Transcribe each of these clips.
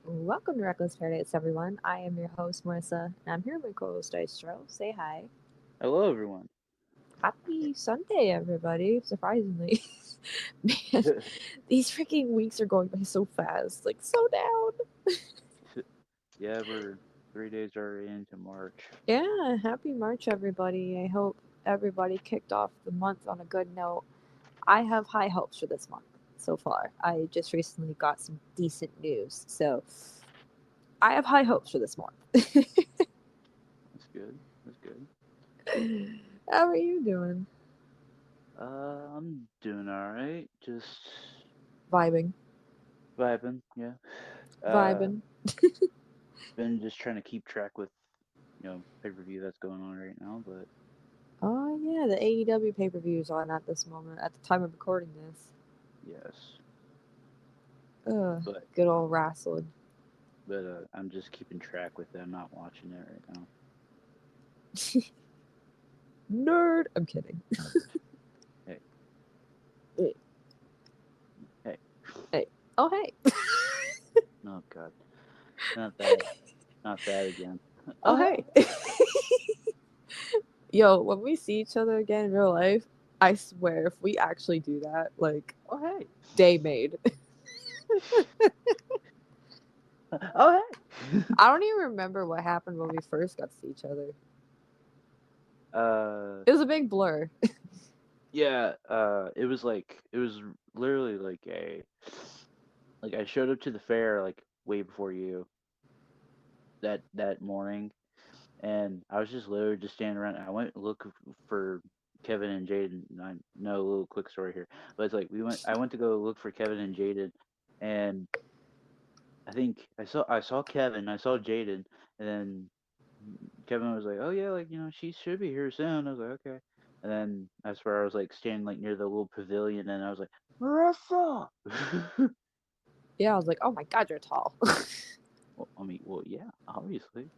Welcome to Reckless Paradise, everyone. I am your host, Marissa, and I'm here with my co-host, Dystro. Say hi. Hello, everyone. Happy Sunday, everybody. Surprisingly. Man, these freaking weeks are going by so fast. Like, so down. Yeah, we're 3 days already into March. Yeah, happy March, everybody. I hope everybody kicked off the month on a good note. I have high hopes for this month so far. I just recently got some decent news, so I have high hopes for this month. That's good. That's good. How are you doing? I'm doing all right. Just Vibing. vibing. Yeah. Uh, Vibing. been just trying to keep track with pay-per-view that's going on right now. But Oh yeah, the AEW pay per view is on at this moment, at the time of recording this. yes, Ugh, but good old wrestling. I'm just keeping track with it. I'm not watching it right now. Nerd. I'm kidding. Hey, Hey, hey. hey. Oh hey. Oh God, not that. Not that again. Oh Oh hey. hey. Yo, when we see each other again in real life, I swear if we actually do that, like Oh hey. day made. Oh hey. I don't even remember what happened when we first got to see each other. uh. It was a big blur. Yeah, it was literally like I showed up to the fair like way before you that morning, and I was just literally just standing around. I went look for Kevin and Jaden. I know a little quick story here, but it's like I went to go look for Kevin and Jaden, and I think I saw Kevin, I saw Jaden, and then Kevin was like, "Oh yeah, like she should be here soon." I was like, "Okay," and then I swear I was like standing like near the little pavilion, and I was like, "Marissa." Yeah, I was like, oh my god, you're tall. Well, I mean, well, yeah, obviously.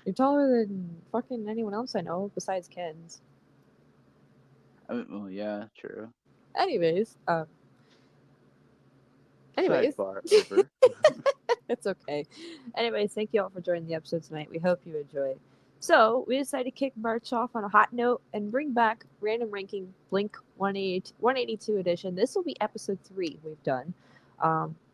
You're taller than fucking anyone else I know besides Ken's. I mean, well, yeah, true. Anyways, anyways, Sidebar over. it's okay. Anyways, thank you all for joining the episode tonight. We hope you enjoy. So, we decided to kick March off on a hot note and bring back Random Ranking Blink 182 edition. This will be episode 3 we've done.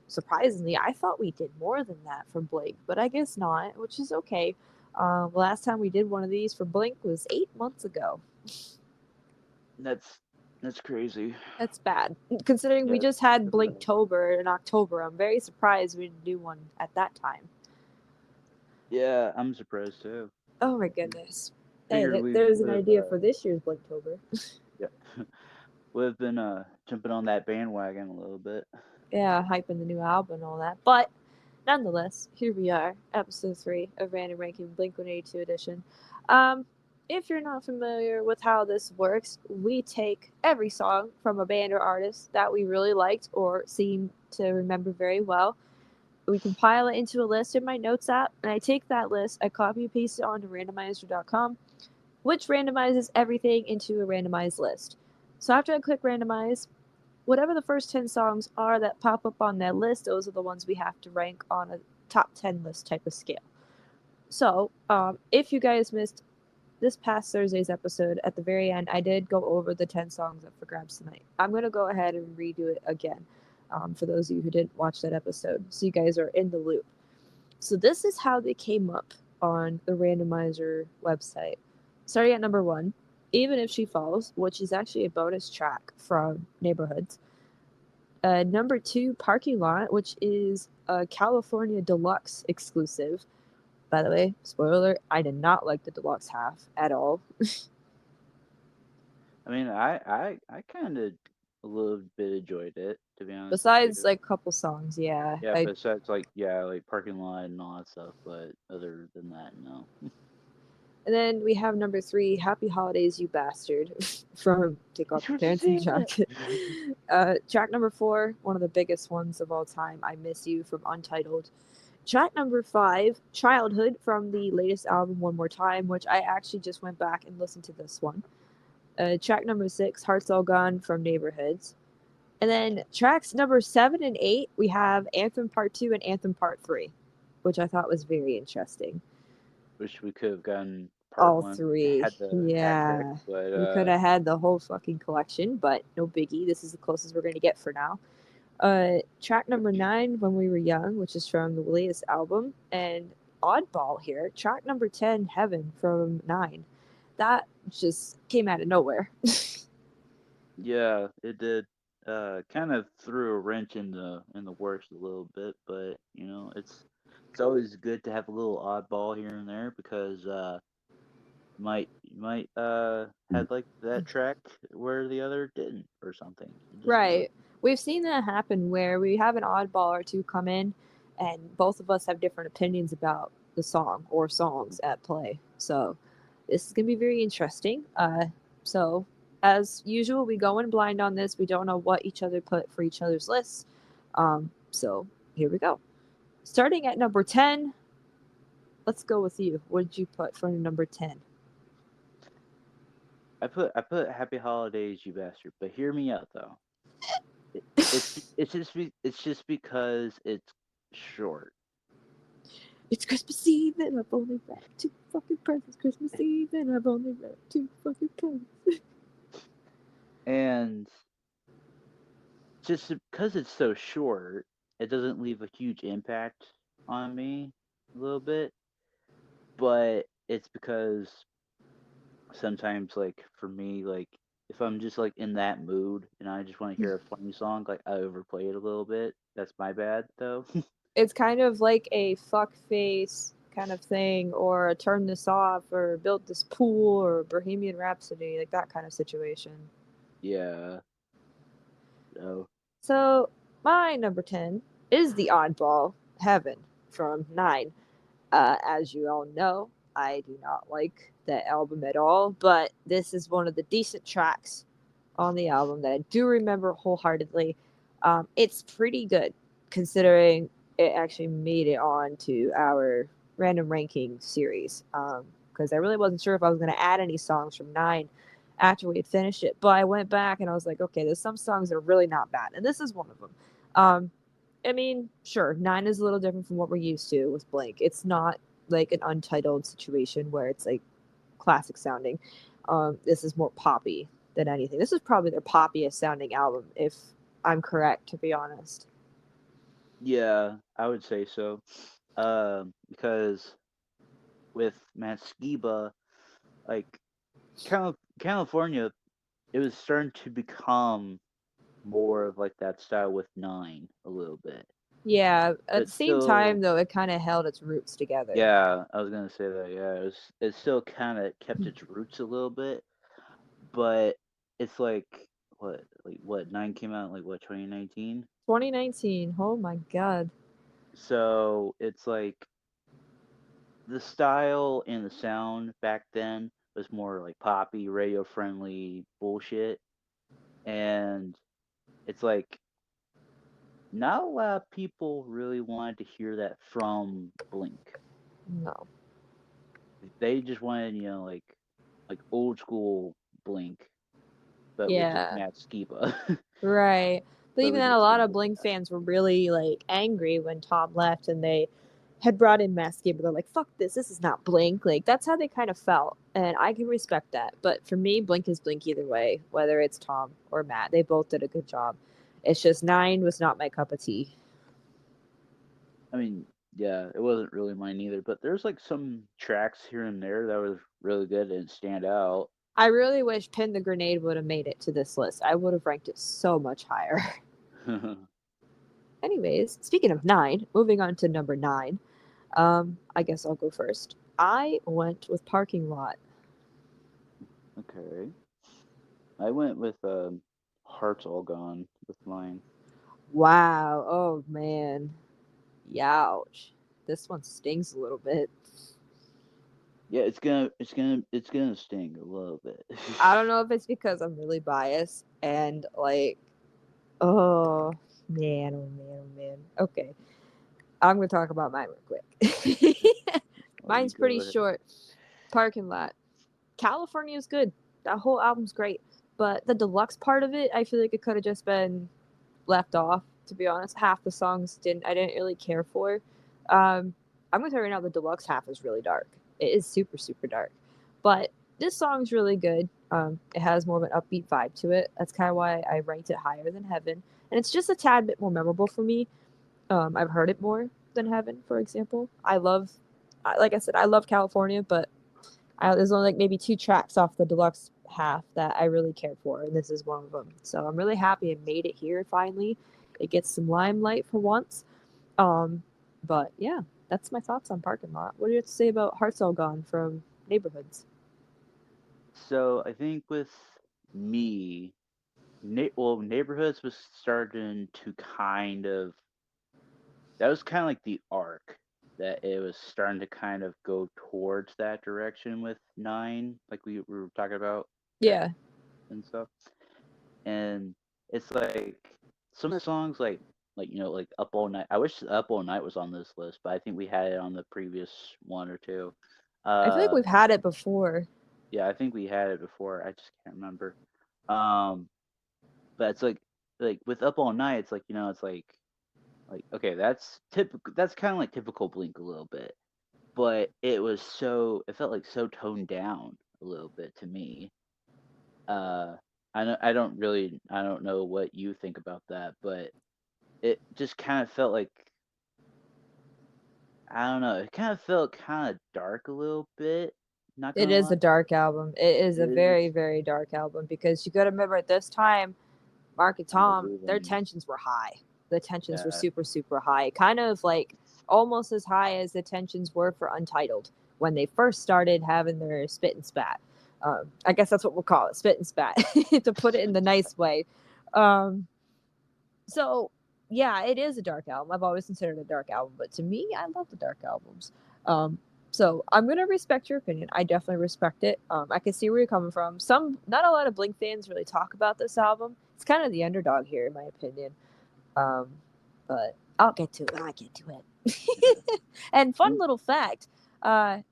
Surprisingly, I thought we did more than that for Blink, but I guess not, which is okay. The last time we did one of these for Blink was 8 months ago. That's that's crazy. That's bad. Considering we Yeah, just had that's bad. Blinktober in October, I'm very surprised we didn't do one at that time. Yeah, I'm surprised too. Oh my goodness. Hey, Figured we there's an would have. idea for this year's Blinktober. Yeah, would have been jumping on that bandwagon a little bit. Yeah, hyping the new album and all that. But nonetheless, here we are, episode 3 of Random Ranking Blink 182 edition. Um, if you're not familiar with how this works, we take every song from a band or artist that we really liked or seem to remember very well. We compile it into a list in my notes app, and I take that list, I copy and paste it onto randomizer.com, which randomizes everything into a randomized list. So after I click randomize, whatever the first 10 songs are that pop up on that list, those are the ones we have to rank on a top 10 list type of scale. So, if you guys missed this past Thursday's episode, at the very end, I did go over the 10 songs up for grabs tonight. I'm going to go ahead and redo it again for those of you who didn't watch that episode, so you guys are in the loop. So, this is how they came up on the randomizer website. Starting at number 1, Even If She Falls, which is actually a bonus track from Neighborhoods. Number 2, Parking Lot, which is a California Deluxe exclusive. By the way, spoiler alert, I did not like the deluxe half at all. I mean, I kind of a little bit enjoyed it, to be honest with Besides, you. like, a couple songs, yeah. Yeah, besides like yeah, like parking lot and all that stuff, but other than that, no. And then we have number 3, Happy Holidays, You Bastard, from Take Off Thanks Your for Pants and saying Jacket. that. Track number 4, one of the biggest ones of all time, I Miss You from Untitled. Track number 5, Childhood from the latest album, One More Time, which I actually just went back and listened to this one. Track number 6, Hearts All Gone from Neighborhoods. And then tracks number 7 and 8, we have Anthem Part 2 and Anthem Part 3. which I thought was very interesting. Wish we could have gotten part All one. three. Had the hat trick, Yeah. but We could have had the whole fucking collection, but no biggie. This is the closest we're going to get for now. Track number 9, When We Were Young, which is from the latest album, and oddball here, track number 10, Heaven from 9. That just came out of nowhere. yeah, it did. Kind of threw a wrench in the works a little bit, but it's always good to have a little oddball here and there because you might had like that track where the other didn't or something. You just never. Right. We've seen that happen where we have an oddball or two come in, and both of us have different opinions about the song or songs at play. So this is going to be very interesting. So, as usual, we go in blind on this. We don't know what each other put for each other's lists. So, here we go. Starting at number 10, let's go with you. What did you put for number 10? I put Happy Holidays, you bastard. But hear me out though. It, it's just because it's short. It's Christmas Eve and I've only wrapped two fucking presents. Christmas Eve and I've only wrapped two fucking presents. And just because it's so short, it doesn't leave a huge impact on me a little bit. But it's because sometimes, like for me, like if I'm just like in that mood and I just want to hear a funny song, like I overplay it a little bit. That's my bad though. It's kind of like a fuck face kind of thing, or a turn this off, or build this pool, or Bohemian Rhapsody, like that kind of situation. Yeah. So So, my number 10 is the oddball, Heaven from 9. As you all know, I do not like that album at all, but this is one of the decent tracks on the album that I do remember wholeheartedly. It's pretty good considering it actually made it on to our random ranking series. Because I really wasn't sure if I was going to add any songs from 9 after we had finished it. But I went back and I was like, okay, there's some songs that are really not bad. And this is one of them. I mean, sure, 9 is a little different from what we're used to with Blink. It's not like an untitled situation where it's like classic sounding. This is more poppy than anything. This is probably their poppiest sounding album, if I'm correct, to be honest. yeah, I would say so. Because with Maskiba, like California, it was starting to become more of like that style with 9 a little bit. Yeah, at But the same time, still, though, it kind of held its roots together. yeah, I was gonna say that. Yeah, it still kind of kept its roots a little bit, but it's like what 9 came out in like what 2019. 2019, oh my god. So it's like the style and the sound back then was more like poppy, radio friendly bullshit, and it's like not a lot of people really wanted to hear that from Blink. No. They just wanted, like old school Blink, but with just Yeah, Matt Skiba. right. But but even with then, a just lot of Skiba. Blink fans were really like angry when Tom left and they had brought in Maskey, but they're like, fuck this, this is not Blink. Like, that's how they kind of felt. And I can respect that. But for me, Blink is Blink either way, whether it's Tom or Matt. They both did a good job. It's just 9 was not my cup of tea. I mean, yeah, it wasn't really mine either, but there's like some tracks here and there that was really good and stand out. I really wish Pin the Grenade would have made it to this list. I would have ranked it so much higher. Anyways, speaking of 9, moving on to number 9. I guess I'll go first. I went with Parking Lot. Okay. I went with Hearts All Gone with mine. Wow. Oh man. Youch. This one stings a little bit. Yeah, it's gonna sting a little bit. I don't know if it's because I'm really biased and like, oh man, oh man, oh man. Okay, I'm gonna talk about mine real quick. Oh, you Mine's pretty go ahead. short. Parking Lot. California is good. That whole album's great, but the deluxe part of it, I feel like it could have just been left off. To be honest, half the songs I didn't really care for. Um, I'm gonna tell you right now, the deluxe half is really dark. It is super super dark, but this song's really good. It has more of an upbeat vibe to it. That's kind of why I ranked it higher than Heaven, and it's just a tad bit more memorable for me. I've heard it more than Heaven, for example. Like I said, I love California, but there's only like maybe two tracks off the deluxe half that I really care for, and this is one of them. So I'm really happy it made it here finally. It gets some limelight for once. Um, but yeah, that's my thoughts on Parking Lot. What do you have to say about Hearts All Gone from Neighborhoods? So I think with me, neighborhoods was starting to kind of, that was kind of like the arc that it was starting to kind of go towards that direction with nine, like we were talking about that Yeah, and stuff. And it's like some of the songs, like like Up All Night. I wish Up All Night was on this list, but I think we had it on the previous one or two. I feel like Uh, we've had it before. yeah, I think we had it before. I just can't remember. Um, but it's like with Up All Night, it's like it's like okay, that's typical. That's kind of like typical Blink a little bit, but it felt like so toned down a little bit to me. Uh, I don't know what you think about that, but it just kind of felt like, I don't know, it kind of felt kind of dark a little bit. Not It gonna is lie, a dark album. It is it a very, is. very dark album because you got to remember at this time, Mark and I Tom, believe in their you. tensions were high. The tensions were Yeah. super, super high. Kind of like almost as high as the tensions were for Untitled when they first started having their spit and spat. I guess that's what we'll call it, spit and spat, to put it in the nice way. Um, so yeah, it is a dark album. I've always considered it a dark album, but to me, I love the dark albums. Um, so I'm gonna respect your opinion. I definitely respect it. I can see where you're coming from. Not a lot of Blink fans really talk about this album. It's kind of the underdog here, in my opinion. Um, but I'll get to it. I'll get to Yeah. it. And fun And little fact: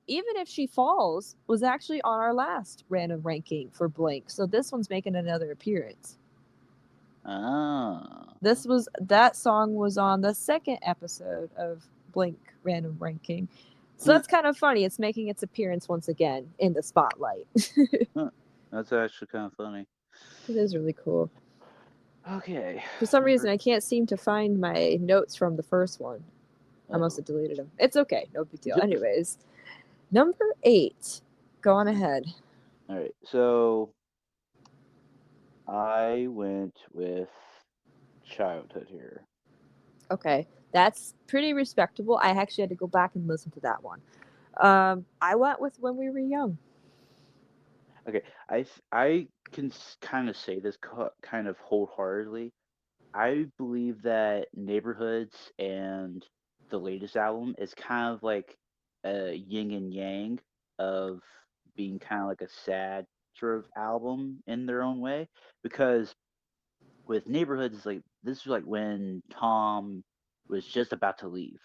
even if she falls, was actually on our last random ranking for Blink. So this one's making another appearance. ah, That song was on the second episode of Blink Random Ranking. So huh, that's kind of funny. It's making its appearance once again in the spotlight. huh. That's actually kind of funny. It is really cool. Okay, For some reason, number. I can't seem to find my notes from the first one. I must Oh. have deleted them. It's okay, no big deal. Anyways, number 8. Go on ahead. All right, so I went with childhood here. Okay, that's pretty respectable. I actually had to go back and listen to that one. I went with When We Were Young. Okay, I can kind of say this kind of wholeheartedly. I believe that Neighborhoods and the latest album is kind of like a yin and yang of being kind of like a sad sort of album in their own way. Because with Neighborhoods, it's like this was like when Tom was just about to leave,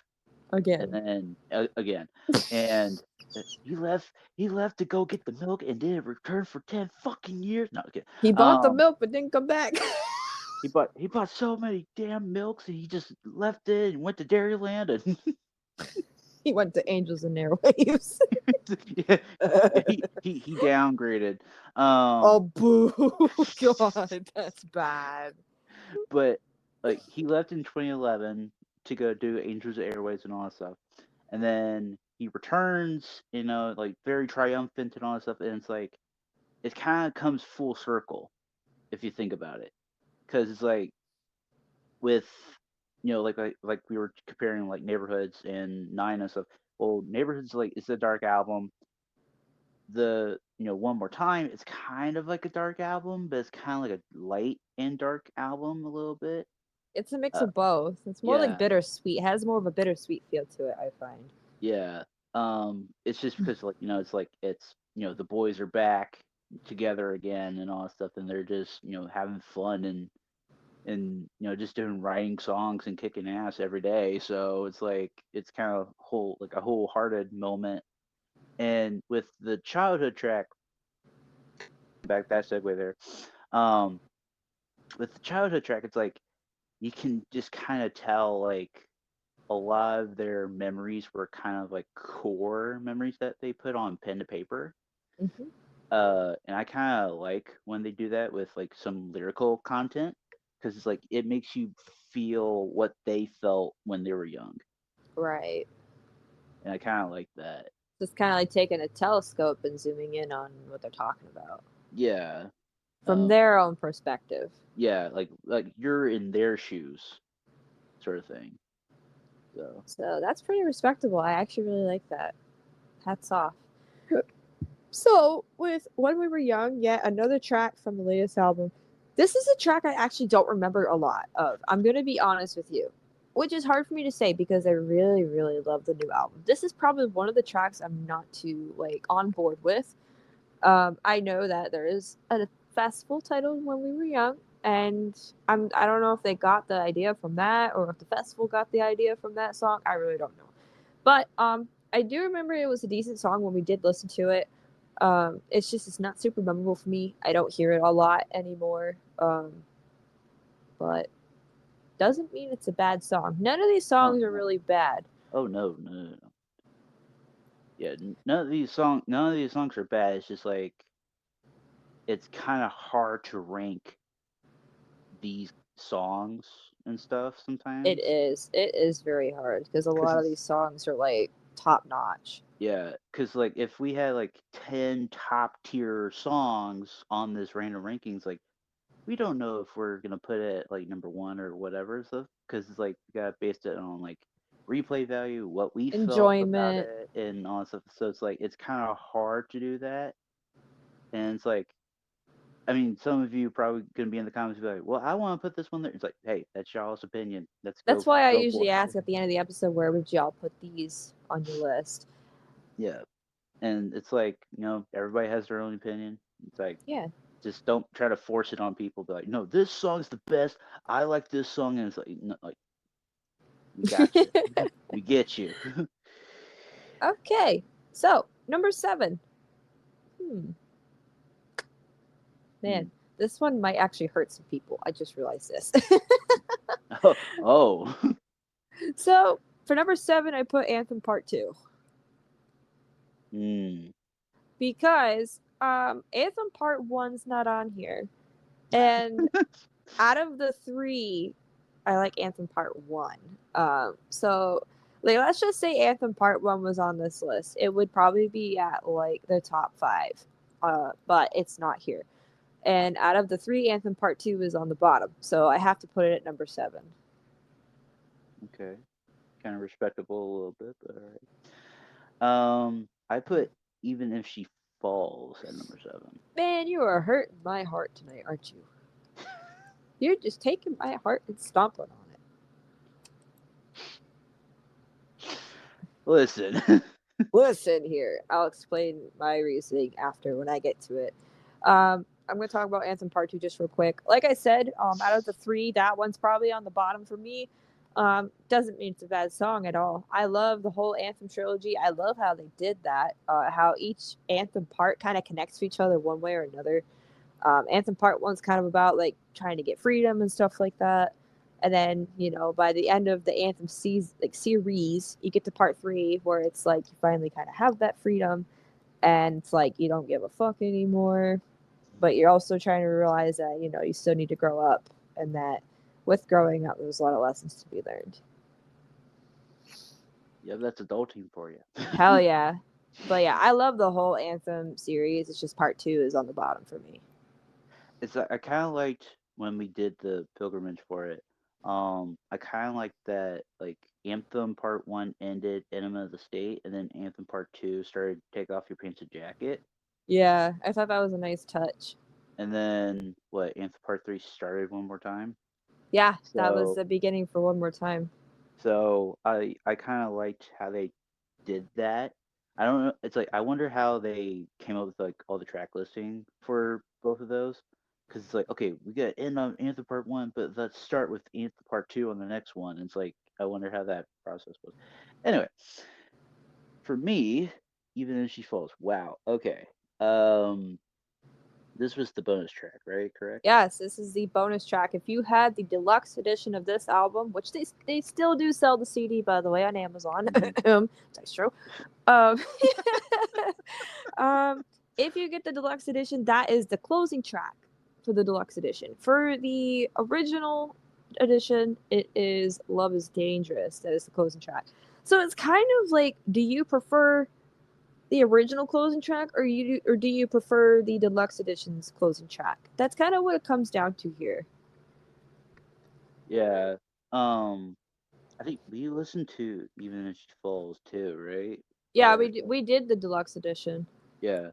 and Again. then again, and he left to go get the milk and didn't return for 10 fucking years. No, okay. He bought the Um, milk but didn't come back. he bought so many damn milks and he just left it and went to Dairyland and He went to Angels and Airwaves. yeah, he downgraded. Oh, Um, boo. God, that's bad. but like he left in 2011 to go do Angels Airways and all that stuff, and then he returns, like very triumphant and all that stuff, and it's like it kind of comes full circle if you think about it, because it's like with like we were comparing like Neighborhoods and Nine and stuff. Well, Neighborhoods like it's a dark album. The One More Time, it's kind of like a dark album, but it's kind of like a light and dark album a little bit. It's a mix Uh, of both. It's more like yeah, bittersweet. It has more of a bittersweet feel to it, I find. yeah. It's just because it's like it's the boys are back together again and all that stuff, and they're just having fun and just doing writing songs and kicking ass every day. So it's like it's kind of a wholehearted moment. And with the childhood track, back that segue there, um, with the childhood track, it's like you can just kind of tell like a lot of their memories were kind of like core memories that they put on pen to paper. Hmm. And I kind of like when they do that with like some lyrical content because it's like it makes you feel what they felt when they were young, Right. and I kind of like that. Just kind of like taking a telescope and zooming in on what they're talking about Yeah, from um, their own perspective. yeah, like you're in their shoes, sort of thing. So So that's pretty respectable. I actually really like that. Hats off. So, with When We Were Young, yet another track from the latest album. This is a track I actually don't remember a lot of. I'm going to be honest with you, which is hard for me to say because I really, really love the new album. This is probably one of the tracks I'm not too like on board with. I know that there is a festival titled When We Were Young, and I don't know if they got the idea from that or if the festival got the idea from that song. I really don't know. But I do remember it was a decent song when we did listen to it. It's just it's not super memorable for me. I don't hear it a lot anymore. But doesn't mean it's a bad song. None of these oh songs are no, really bad. oh no, no, no, no. Yeah, none of these songs are bad. It's just like it's kind of hard to rank these songs and stuff It sometimes is. It is very hard because a because lot of these it's songs are like top notch. yeah, because like if we had like 10 top tier songs on this random rankings, like we don't know if we're gonna put it at like number one or whatever stuff because it's like we got based it on like replay value, what we felt about Enjoyment. it, and all that stuff. So it's like it's kind of hard to do that, and it's like I mean, some of you probably gonna be in the comments and be like, "Well, I want to put this one there." It's like, hey, that's y'all's opinion. Let's That's go, why I go for usually it. ask at the end of the episode, where would y'all put these on your list? Yeah, and it's like everybody has their own opinion. It's like Yeah. just don't try to force it on people. Be like, no, this song's the best. I like this song, and it's like, no, like we got you, we get you. Okay. So, number 7. Hmm. Hmm. Man, this one might actually hurt some people. I just realized this. Oh, oh. So, for number 7, I put Anthem Part 2 Hmm. because Anthem Part 1's not on here. And out of the 3, I like Anthem Part 1. So like let's just say Anthem Part 1 was on this list. It would probably be at like the top 5. But it's not here. And out of the 3, Anthem Part 2 is on the bottom. So I have to put it at number 7. Okay, kind of respectable a little bit, but all right. I put even if she falls at number 7. Man, you are hurting my heart tonight, aren't you? You're just taking my heart and stomping on it. Listen. Listen here. I'll explain my reasoning after when I get to it. I'm going to talk about Anthem Part 2 just real quick. Like I said, out of the 3, that one's probably on the bottom for me. Doesn't mean it's a bad song at all. I love the whole Anthem trilogy. I love how they did that, how each Anthem part kind of connects to each other one way or another. Anthem Part One's kind of about like trying to get freedom and stuff like that. And then, by the end of the Anthem series, you get to Part 3 where it's like you finally kind of have that freedom, and it's like you don't give a fuck anymore, but you're also trying to realize that you still need to grow up, and that with growing up, there's a lot of lessons to be learned. Yeah, that's adulting for you. Hell yeah! But yeah, I love the whole Anthem series. It's just Part 2 is on the bottom for me. It's I kind of liked when we did the pilgrimage for it. I kind of liked that like Anthem Part 1 ended Enema of the State, and then Anthem Part 2 started Take Off Your Pants and Jacket, Yeah, I thought that was a nice touch. and then what Anthem Part 3 started one more time. Yeah, that was So the beginning for One More Time. I kind of liked how they did that. I don't know. It's like I wonder how they came up with like all the track listing for both of those. Because it's like, okay, we got end on Anthem Part 1, but let's start with Anthem Part 2 on the next one. And it's like I wonder how that process was. Anyway, for me, even if she falls, wow. Okay. Um, this was the bonus track, right? Correct. Yes, this is the bonus track. If you had the deluxe edition of this album, which they still do sell the CD by the way on Amazon, Hmm. Dystro. Um, um, if you get the deluxe edition, that is the closing track for the deluxe edition. For the original edition, it is "Love Is Dangerous." That is the closing track. So it's kind of like, do you prefer the original closing track, or do you prefer the deluxe edition's closing track? That's kind of what it comes down to here. Yeah. I think we listened to Even If She Falls too, right? Yeah, Or we did the deluxe edition. yeah.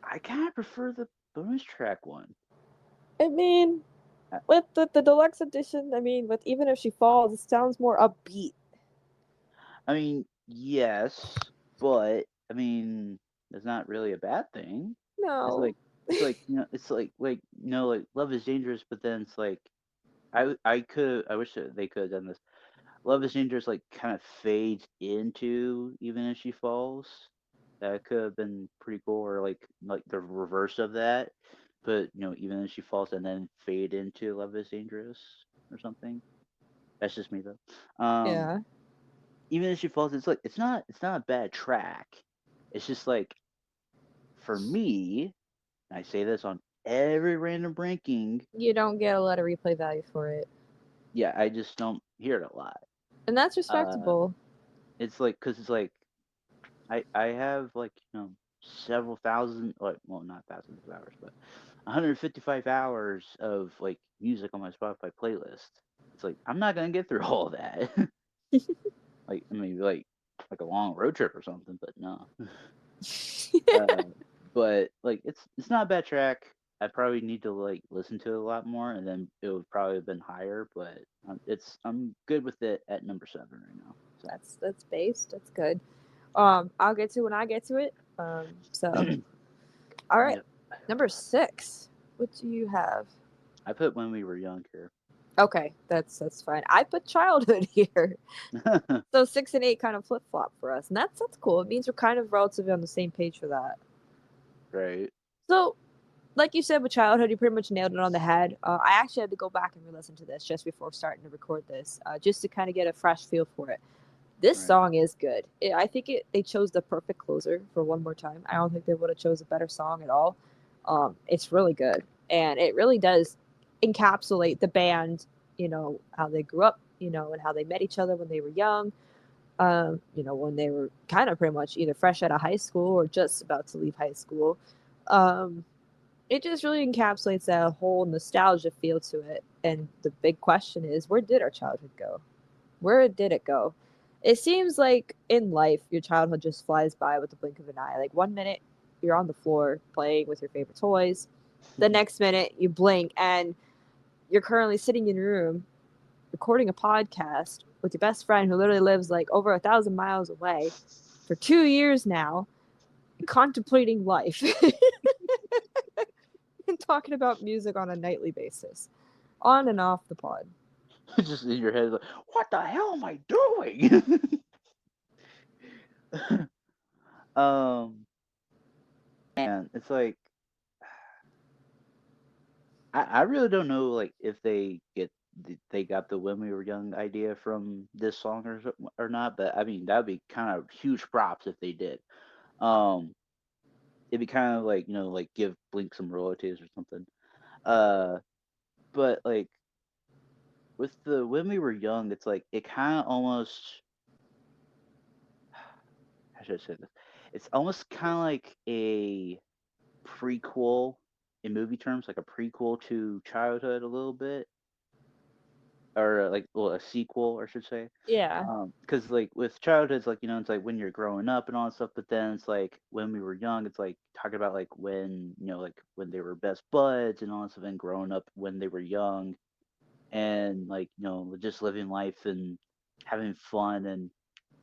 I kind of prefer the bonus track one. I mean, I, with the deluxe edition, I mean, with Even If She Falls, it sounds more upbeat. I mean, yes, but I mean, it's not really a bad thing. It's No. like it's like like Love is Dangerous, but then it's like I wish that they could have done this. Love is Dangerous like kind of fades into Even If She Falls. That could have been pretty cool, or like the reverse of that. But Even If She Falls and then fade into Love is Dangerous or something. That's just me though. Yeah. Even If She Falls, it's not a bad track. It's just like for me, and I say this on every random ranking, You don't get a lot of replay value for it. yeah, I just don't hear it a lot. And that's Uh, respectable. it's like because it's like I have like several thousand, like, well, not thousands of hours, but 155 hours of like music on my Spotify playlist. It's like I'm not gonna get through all of that. Like maybe like a long road trip or something, but no. Uh, but like it's not a bad track. I probably need to like listen to it a lot more, and then it would probably have been higher. But I'm good with it at number 7 right now. That's based. That's good. I'll get to when I get to it. So So all right, yep, number 6. What do you have? I put When We Were Young here. Okay, that's fine. I put childhood here. So 6 and 8 kind of flip flop for us, and that's cool. It means we're kind of relatively on the same page for that. Right. So, like you said with childhood, you pretty much nailed it on the head. I actually had to go back and re-listen to this just before starting to record this, just to kind of get a fresh feel for it. This Right. song is good. I think they chose the perfect closer for One More Time. I don't think they would have chose a better song at all. It's really good, and it really does encapsulate the band. How they grew up. And how they met each other when they were young. When they were kind of pretty much either fresh out of high school or just about to leave high school. Um, it just really encapsulates that whole nostalgia feel to it. And the big question is, where did our childhood go? Where did it go? It seems like in life, your childhood just flies by with the blink of an eye. Like 1 minute, you're on the floor playing with your favorite toys. The next minute, you blink and you're currently sitting in your room recording a podcast with your best friend who literally lives like over 1,000 miles away for 2 years now, contemplating life and talking about music on a nightly basis, on and off the pod. Just in your head, like, what the hell am I doing? um, Man, it's like I really don't know like if they got the When We Were Young idea from this song or not, but I mean that'd be kind of huge props if they did. Um, it'd be kind of like like give Blink some royalties or something. Uh, but like with the When We Were Young, it's like it kind of almost, how should I say this? It's almost kind of like a prequel in movie terms, like a prequel to Childhood a little bit, or like, well, a sequel, I should say. Yeah. Because like with Childhood, it's like it's like when you're growing up and all that stuff, but then it's like When We Were Young, it's like talking about like when like when they were best buds and all that stuff, and growing up when they were young, and like just living life and having fun and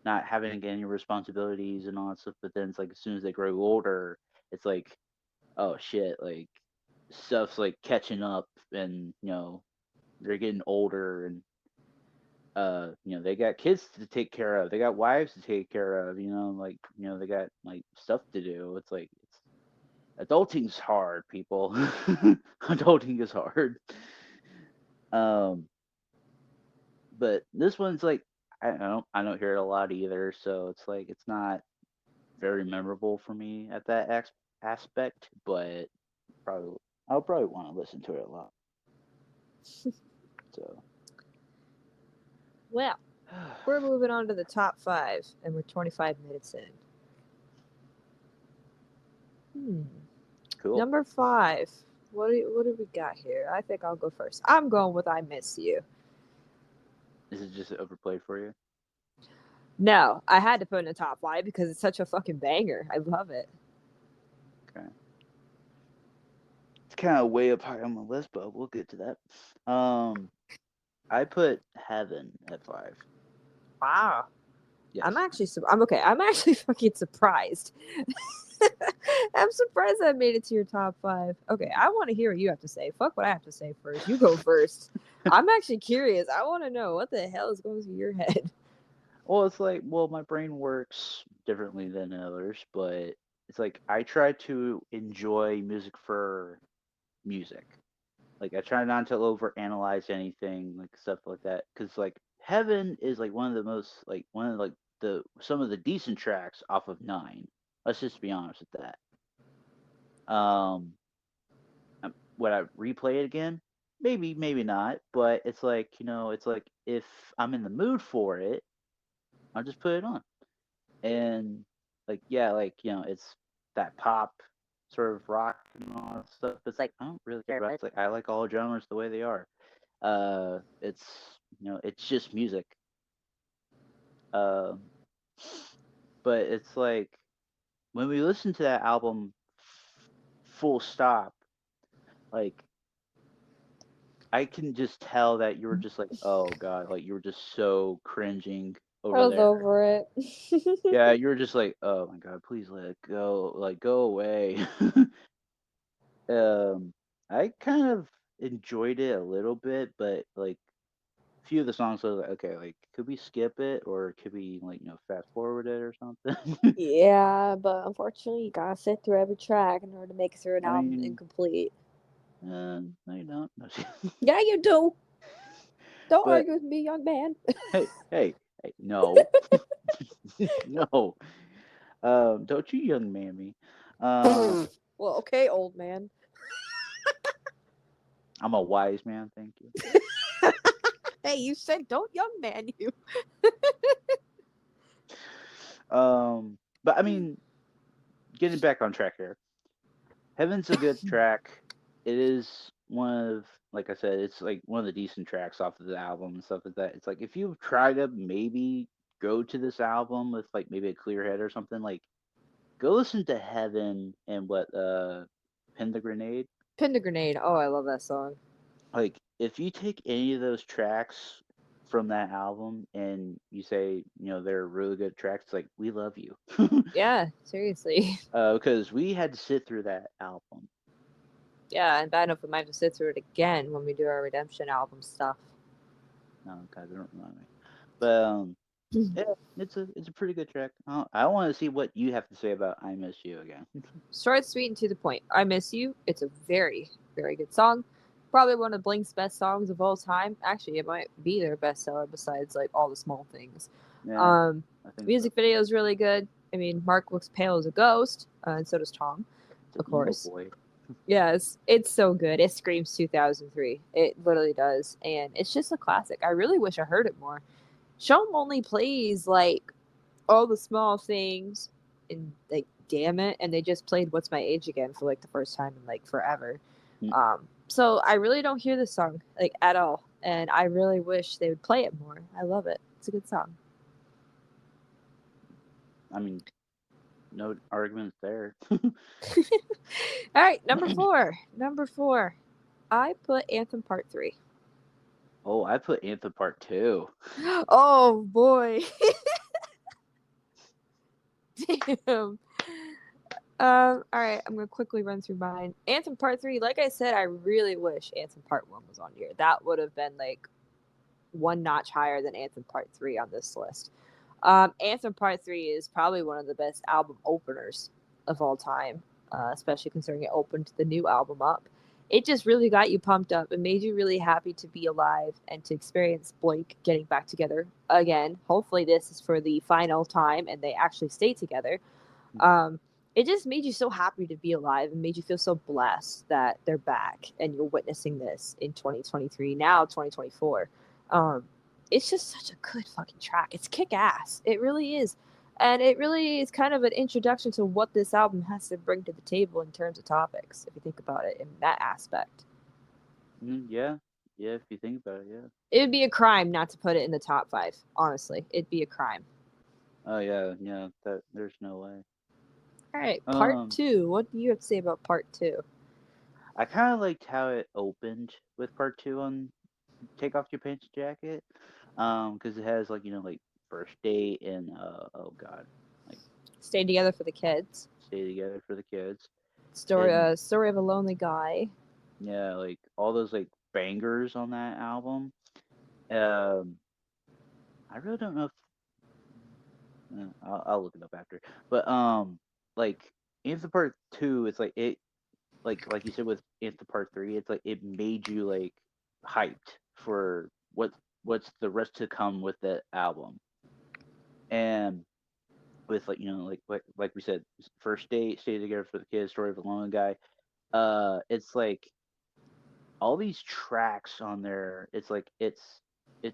not having any responsibilities and all that stuff. But then it's like as soon as they grow older, it's like, oh shit, like stuff's like catching up, and they're getting older, and they got kids to take care of, they got wives to take care of, like they got like stuff to do. It's like Adulting's hard, people. Adulting is hard. Um, but this one's like I don't hear it a lot either, so it's like it's not very memorable for me at that aspect. But probably I'll probably want to listen to it a lot. So Well, we're moving on to the top five, and we're 25 minutes in. Hmm. cool. Number five. What do we got here? I think I'll go first. I'm going with "I Miss You." Is it just overplayed for you? No, I had to put in the top five because it's such a fucking banger. I love it. Okay. It's kind of way up high on my list, but we'll get to that. I put Heaven at 5. Wow. Yes. I'm okay. I'm actually fucking surprised. I'm surprised I made it to your top five. Okay, I want to hear what you have to say. Fuck what I have to say first. You go first. I'm actually curious. I want to know what the hell is going through your head. Well, it's like, well, my brain works differently than others, but it's like I try to enjoy music for music. Like I try not to overanalyze anything, like stuff like that, because like Heaven is like one of the most like one of like the some of the decent tracks off of 9. Let's just be honest with that. Would I replay it again? Maybe, maybe not. But it's like it's like if I'm in the mood for it, I'll just put it on. And like yeah, like it's that pop sort of rock and all that stuff. But it's like I don't really care about it. It's like I like all genres the way they are. It's it's just music. Um, but it's like when we listen to that album, full stop, like I can just tell that you were just like, oh god, like you were just so cringing I over was there. over it. Yeah, you were just like, oh my god, please let it go, like go away. um, I kind of enjoyed it a little bit, but like a few of the songs I was like, okay, like could we skip it or could we like fast forward it or something? Yeah, but unfortunately, you gotta sit through every track in order to make it through an I album mean, incomplete. no, you don't. No. Yeah, you do. Don't But argue with me, young man. hey, no, no. Don't you, young mammy? Um, Well, okay, old man. I'm a wise man, thank you. Hey, you said don't young man you. But I mean, getting back on track here. Heaven's a good track. It is one of, like I said, it's like one of the decent tracks off of the album and stuff like that. It's like if you try to maybe go to this album with like maybe a clear head or something, like go listen to Heaven and what Pin the Grenade. Pin the Grenade. Oh, I love that song. Like if you take any of those tracks from that album and you say they're really good tracks, it's like we love you. Yeah, seriously. Because we had to sit through that album. Yeah, and bad enough we might have to sit through it again when we do our Redemption album stuff. No, God, don't remind me. But yeah, it's a pretty good track. I want to see what you have to say about "I Miss You" again. Short, sweet, and to the point. I Miss You. It's a very, very good song. Probably one of Blink's best songs of all time. Actually, it might be their best seller besides like all the small things. Yeah, Um, I think so. Music video is really good. I mean, Mark looks pale as a ghost, and so does Tom, It's of an emo course. boy. Yes, it's so good. It screams 2003. It literally does, and it's just a classic. I really wish I heard it more. Showem only plays like all the small things and like damn it, and they just played What's My Age Again for like the first time in like forever. Mm, So I really don't hear this song like at all, and I really wish they would play it more. I love it. It's a good song. I mean, no arguments there. All right, number four. Number four. I put Anthem Part 3. Oh, I put Anthem Part 2. Oh boy. Damn. All right, I'm gonna quickly run through mine. Anthem Part 3, like I said, I really wish Anthem Part 1 was on here. That would have been like one notch higher than Anthem Part 3 on this list. Anthem Part 3 is probably one of the best album openers of all time. especially considering it opened the new album up. It just really got you pumped up and made you really happy to be alive and to experience Blink getting back together again. Hopefully, this is for the final time and they actually stay together. Um, it just made you so happy to be alive and made you feel so blessed that they're back and you're witnessing this in 2023, now 2024. Um, it's just such a good fucking track. It's kick ass. It really is. And it really is kind of an introduction to what this album has to bring to the table in terms of topics, if you think about it in that aspect. Yeah, yeah. If you think about it, yeah. It would be a crime not to put it in the top five, honestly. It'd be a crime. Oh yeah, yeah. That there's no way. All right, part Um, two. What do you have to say about part two? I kind of liked how it opened with part two on "Take Off Your Pants Jacket," because it has like like first date and oh god, like Stay together for the kids. stay together for the kids Story, and story of a lonely guy. yeah, like all those like bangers on that album. Um, I really don't know if I'll look it up after, but like Anthem Part Two, it's like it like you said with Anthem Part Three, it's like it made you like hyped for what's the rest to come with the album, and with like like we said, first date, stay together for the kids, story of a lonely guy. It's like all these tracks on there. It's like it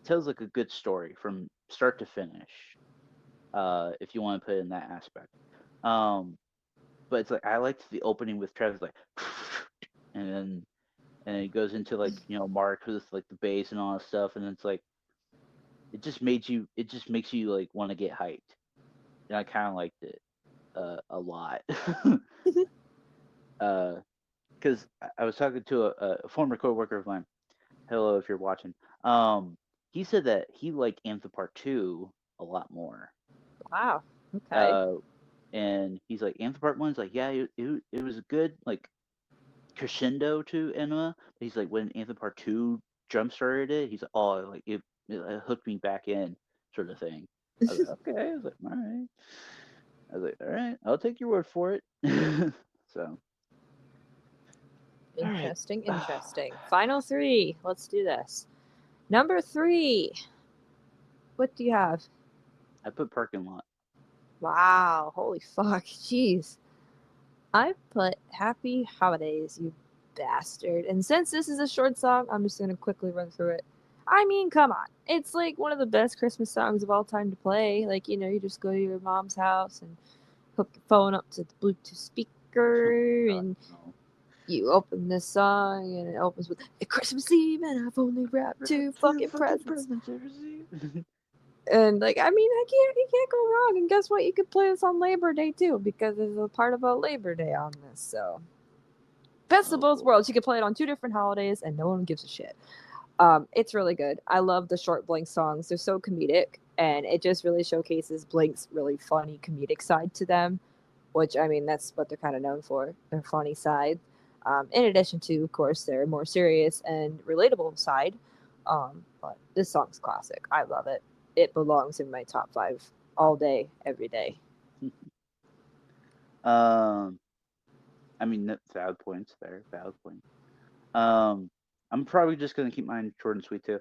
tells like a good story from start to finish. If you want to put it in that aspect. Um, but it's like I liked the opening with Travis like, and then it goes into like Mark with like the bass and all that stuff, and it's like it just makes you like want to get hyped, and I kind of liked it a lot. Because I was talking to a former coworker of mine. Hello, if you're watching. Um, he said that he liked Anthem Part Two a lot more. Wow. Okay. Uh, and he's like Anthem Part One's like yeah, it was a good like crescendo to Enema. But he's like when Anthem Part Two jump started it, he's like oh like it hooked me back in sort of thing. I was like okay. I was like all right. I was like all right. I'll take your word for it. So all right. Interesting. Interesting. Final three. Let's do this. Number three. What do you have? I put parking lot. Wow. Holy fuck. Jeez. I put Happy Holidays, you bastard. And since this is a short song, I'm just going to quickly run through it. I mean, come on. It's like one of the best Christmas songs of all time to play. Like, you just go to your mom's house and hook your phone up to the Bluetooth speaker God and no. you open this song and it opens with "It's Christmas Eve and I've only wrapped two Two fucking fucking presents." presents you received. And like, I mean, you can't go wrong. And guess what? You could play this on Labor Day too, because there's a part about Labor Day on this. So best of Oh both boy. worlds. You could play it on two different holidays, and no one gives a shit. It's really good. I love the short Blink songs. They're so comedic, and it just really showcases Blink's really funny comedic side to them, which I mean, that's what they're kind of known for, their funny side. In addition to, of course, their more serious and relatable side. But this song's classic. I love it. It belongs in my top five all day, every day. um, I mean, valid points there. Valid point. Um, I'm probably just gonna keep mine short and sweet too.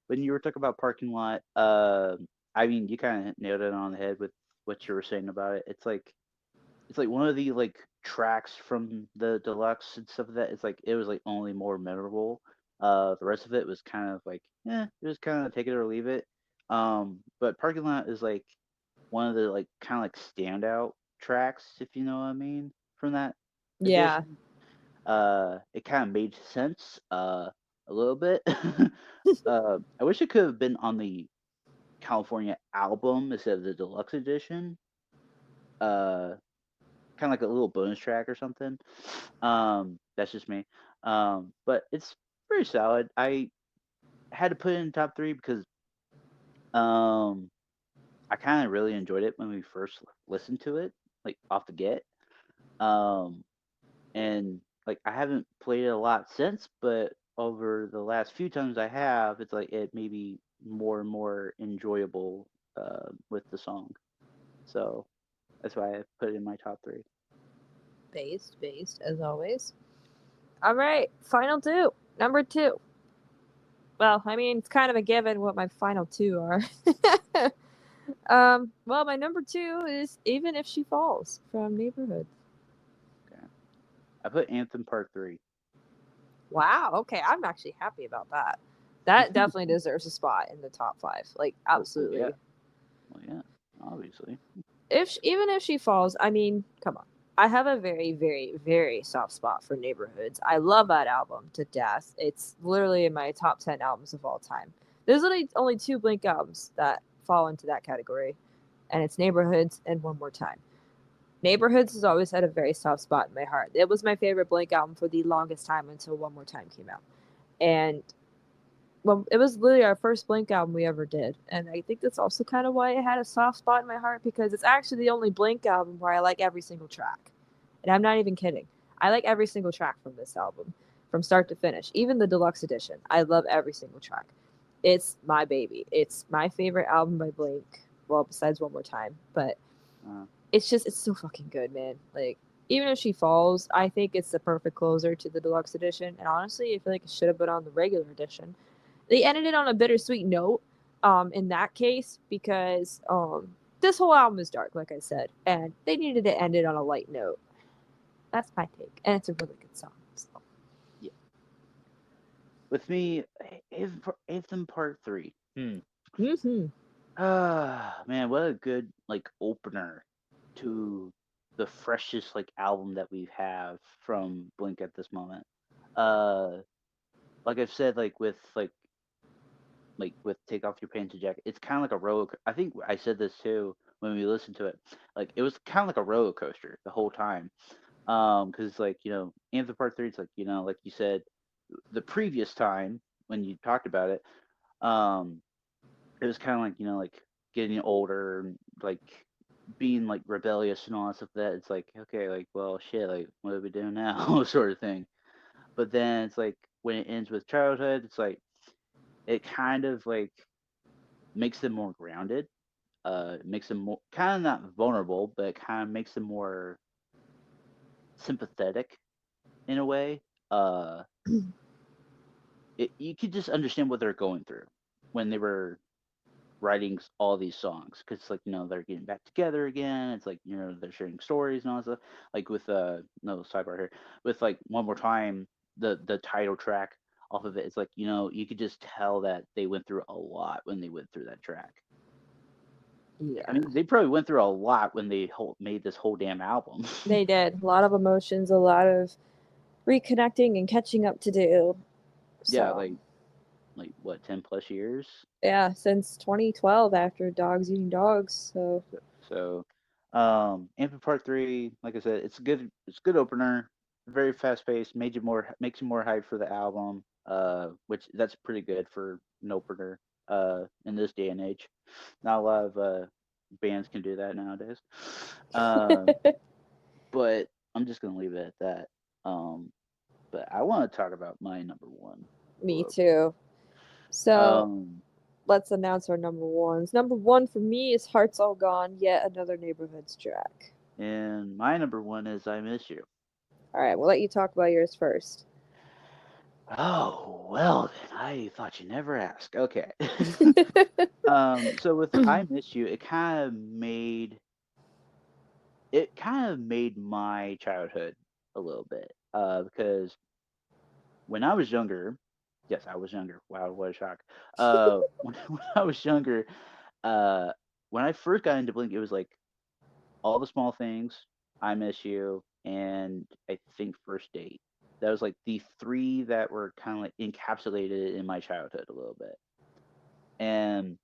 When you were talking about parking lot, I mean, you kind of nailed it on the head with what you were saying about it. It's like one of the like tracks from the deluxe and stuff like that. It's like it was like only more memorable. The rest of it was kind of like, it was kind of take it or leave it. But parking lot is like one of the like kind of like standout tracks, if you know what I mean, from that Yeah. edition. It kind of made sense a little bit. I wish it could have been on the California album instead of the deluxe edition. Uh, Kind of like a little bonus track or something. That's just me. But it's pretty solid. I had to put it in top three because um I kind of really enjoyed it when we first listened to it, like off the get. Um, and like I haven't played it a lot since, but over the last few times I have, it's like it may be more and more enjoyable with the song. So that's why I put it in my top three. Based as always. All right, final two. Number two. Well, I mean, it's kind of a given what my final two are. Well, my number two is Even If She Falls from Neighborhood. Okay. I put Anthem Part 3. Wow, okay, I'm actually happy about that. That definitely deserves a spot in the top five. Like, Well, yeah. absolutely. Well, yeah. Obviously. Even if she falls, I mean, come on. I have a very, very, very soft spot for Neighborhoods. I love that album to death. It's literally in my top 10 albums of all time. There's literally only two Blink albums that fall into that category, and it's Neighborhoods and One More Time. Neighborhoods has always had a very soft spot in my heart. It was my favorite Blink album for the longest time until One More Time came out. And well, it was literally our first Blink album we ever did, and I think that's also kind of why it had a soft spot in my heart because it's actually the only Blink album where I like every single track, and I'm not even kidding. I like every single track from this album, from start to finish, even the deluxe edition. I love every single track. It's my baby. It's my favorite album by Blink. Well, besides One More Time, but Uh, it's so fucking good, man. Like even if she falls, I think it's the perfect closer to the deluxe edition. And honestly, I feel like it should have been on the regular edition. They ended it on a bittersweet note, in that case, because this whole album is dark, like I said, and they needed to end it on a light note. That's my take, and it's a really good song. So. yeah. With me, Anthem Part 3. Mm-hmm. Ah, man, what a good like opener to the freshest like album that we have from Blink at this moment. Uh, like I've said, like with Take Off Your Pants and Jacket, it's kind of like a roller. I think I said this too when we listened to it. Like it was kind of like a roller coaster the whole time. Because like Anthem Part 3, it's like like you said the previous time when you talked about it, um, it was kind of like like getting older and like being like rebellious and all that stuff. That it's like okay, like well shit, like what do we do now, sort of thing. But then it's like when it ends with childhood, it's like it kind of like makes them more grounded. Makes them more kind of not vulnerable, but it kind of makes them more sympathetic in a way. Uh, you could just understand what they're going through when they were writing all these songs because like they're getting back together again. It's like they're sharing stories and all that stuff. Like with no sidebar here with like One More Time, the title track off of it. It's like you could just tell that they went through a lot when they went through that track. I Yeah, mean, they probably went through a lot when they made this whole damn album. they did a lot of emotions, a lot of reconnecting and catching up to do. Yeah, So like what 10 plus years. yeah, since 2012 after Dogs Eating Dogs. So So, Anthem Part 3, like I said, it's a good opener, very fast paced, makes you more hyped for the album. Which that's pretty good for an opener. In this day and age, not a lot of bands can do that nowadays. Um, but I'm just gonna leave it at that. Um, but I want to talk about my number one a me little bit. too. So Um, let's announce our number ones. Number one for me is Hearts All Gone, yet another Neighborhoods track. and my number one is I Miss You. All right, we'll let you talk about yours first. Oh, well then, I thought you never asked. Okay. So with I Miss You, it kind of made my childhood a little bit. Because when I was younger, yes, I was younger. Wow, what a shock. When I was younger, uh, when I first got into Blink, it was like All the Small Things, I Miss You, and I think First Date. That was like the three that were kind of like encapsulated in my childhood a little bit. And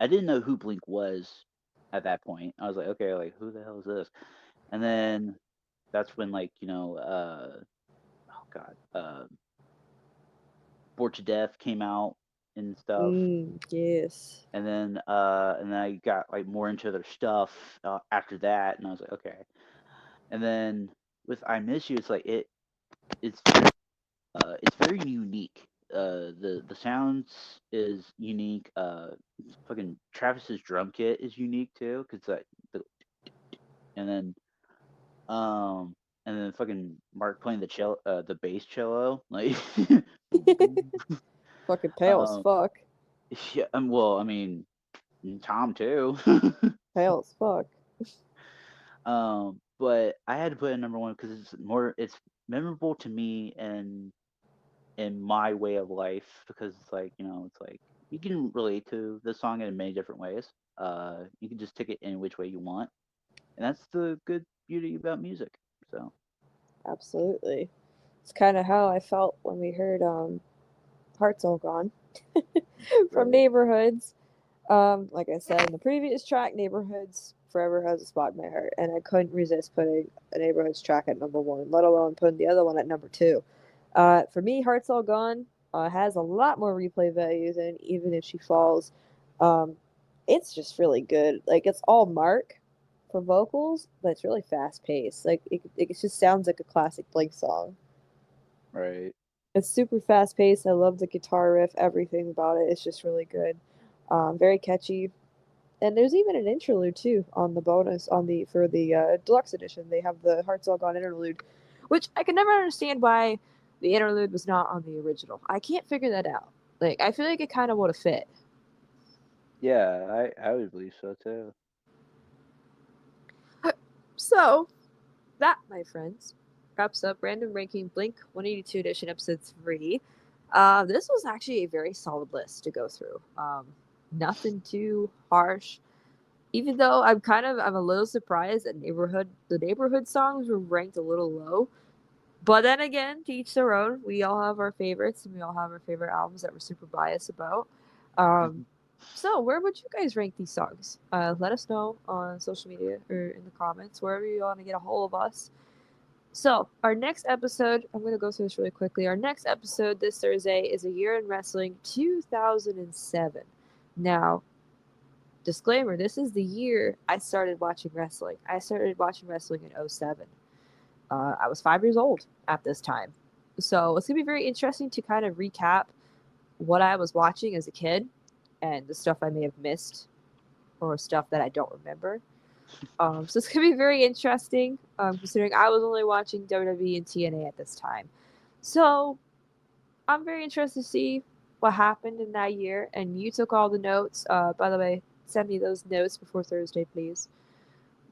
I didn't know who Blink was at that point. I was like, okay, like who the hell is this? And then that's when like oh god, Bored to Death came out and stuff. Yes. And then I got like more into their stuff after that, and I was like, okay. And then with I Miss You, it's like it's it's very unique. The sounds is unique. Fucking Travis's drum kit is unique too, cause like the and then And then fucking Mark playing the bass cello, like, boom, boom. Fucking pale as Um, fuck. yeah, well, I mean, Tom too. Pale as fuck. But I had to put it at number one because it's memorable to me and in my way of life because it's like it's like you can relate to the song in many different ways. You can just take it in which way you want, and that's the good beauty about music. So Absolutely. It's kind of how I felt when we heard Hearts All Gone from right, Neighborhoods. Like I said in the previous track, Neighborhoods forever has a spot in my heart, and I couldn't resist putting a Neighborhoods track at number one, let alone putting the other one at number two. For me, Hearts All Gone has a lot more replay value than Even If She Falls. Um, it's just really good. Like, it's all Mark for vocals, but it's really fast paced. Like, it just sounds like a classic Blink song. right. It's super fast paced. I love the guitar riff, everything about it. It's just really good. Very catchy. And there's even an interlude too on the bonus on the for the deluxe edition. They have the Hearts All Gone interlude, which I can never understand why the interlude was not on the original. I can't figure that out. Like I feel like it kind of would have fit. Yeah, I would believe so too. So that, my friends, wraps up Random Ranking Blink 182 Edition Episode 3. This was actually a very solid list to go through. Nothing too harsh. Even though I'm a little surprised that the neighborhood songs were ranked a little low. But then again, to each their own. We all have our favorites and we all have our favorite albums that we're super biased about. Um, so where would you guys rank these songs? Let us know on social media or in the comments, wherever you want to get a hold of us. So our next episode, I'm going to go through this really quickly. Our next episode this Thursday is A Year in Wrestling 2007. Now, disclaimer, this is the year I started watching wrestling. I started watching wrestling in '07. I was 5 years old at this time. So it's going to be very interesting to kind of recap what I was watching as a kid and the stuff I may have missed or stuff that I don't remember. So it's going to be very interesting considering I was only watching WWE and TNA at this time. So I'm very interested to see what happened in that year. And you took all the notes. By the way, send me those notes before Thursday, please.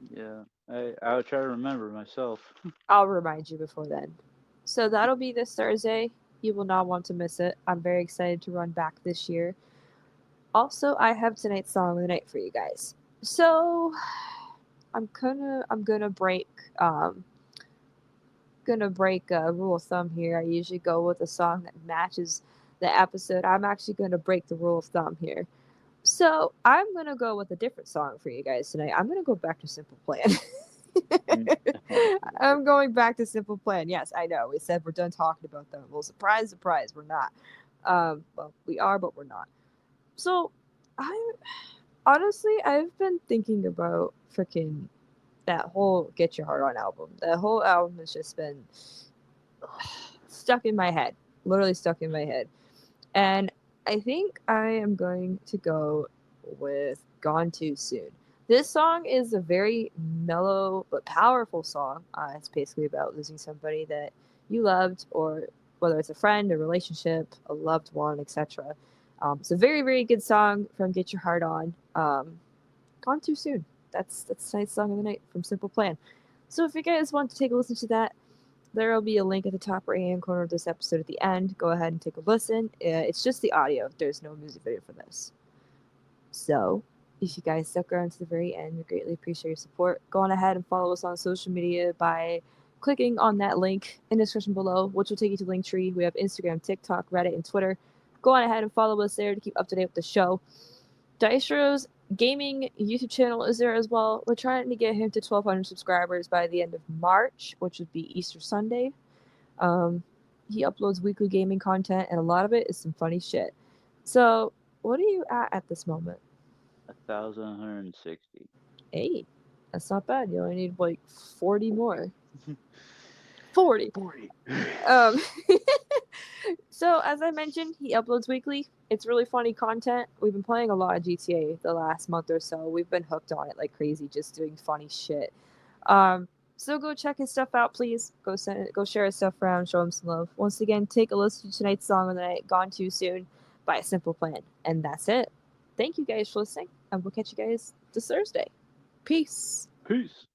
Yeah, I'll try to remember myself. I'll remind you before then. So that'll be this Thursday. You will not want to miss it. I'm very excited to run back this year. Also, I have tonight's song of the night for you guys. So I'm gonna um break a rule of thumb here. I usually go with a song that matches the episode. I'm actually gonna break the rule of thumb here. So I'm gonna go with a different song for you guys tonight. I'm gonna go back to Simple Plan. Mm. Oh boy. I'm going back to Simple Plan. Yes, I know. We said we're done talking about them. Well, surprise, surprise, we're not. Well, we are, but we're not. So, I honestly, I've been thinking about freaking that whole Get Your Heart On album. That whole album has just been stuck in my head, literally stuck in my head. And I think I am going to go with Gone Too Soon. This song is a very mellow but powerful song. It's basically about losing somebody that you loved, or whether it's a friend, a relationship, a loved one, etc. It's a very, very good song from Get Your Heart On. Gone Too Soon. That's tonight's song of the night from Simple Plan. So if you guys want to take a listen to that, there will be a link at the top right hand corner of this episode at the end. Go ahead and take a listen. It's just the audio. There's no music video for this. So, if you guys stuck around to the very end, we greatly appreciate your support. Go on ahead and follow us on social media by clicking on that link in the description below, which will take you to Linktree. We have Instagram, TikTok, Reddit, and Twitter. Go on ahead and follow us there to keep up to date with the show. Dystro's gaming YouTube channel is there as well. We're trying to get him to 1,200 subscribers by the end of March, which would be Easter Sunday. Um, he uploads weekly gaming content, and a lot of it is some funny shit. So, what are you at this moment? 1,160. Hey, that's not bad. You only need like 40 more. 40. 40. Um, so as I mentioned, he uploads weekly. It's really funny content. We've been playing a lot of GTA the last month or so. We've been hooked on it like crazy, just doing funny shit. Um, So go check his stuff out, please. Go share his stuff around, show him some love. Once again, take a listen to tonight's song of the night, Gone Too Soon by Simple Plan. And that's it. Thank you guys for listening, and we'll catch you guys this Thursday. Peace. Peace.